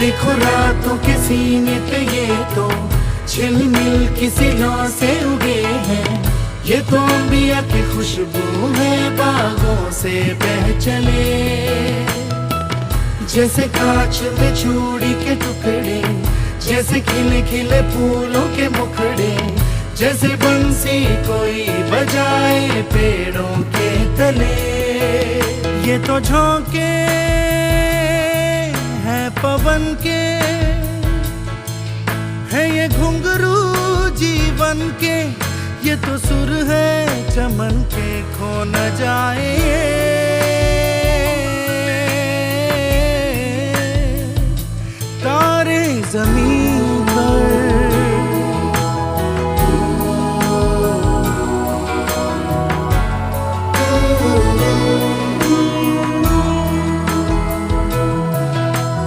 देखो रातों के सीने पे ये तो झिलमिल किसी लौ से उगे हैं। ये तो अंबिया की खुशबू है बागों से बह चले। जैसे कांच में चूड़ी के टुकड़े, जैसे खिले खिले फूलों के मुखड़े, जैसे बंसी कोई बजाए पेड़ों के तले। ये तो झोंके हैं पवन के, है ये घुंघरू जीवन के। ये तो सुर है चमन के, खो न जाए तारे ज़मीं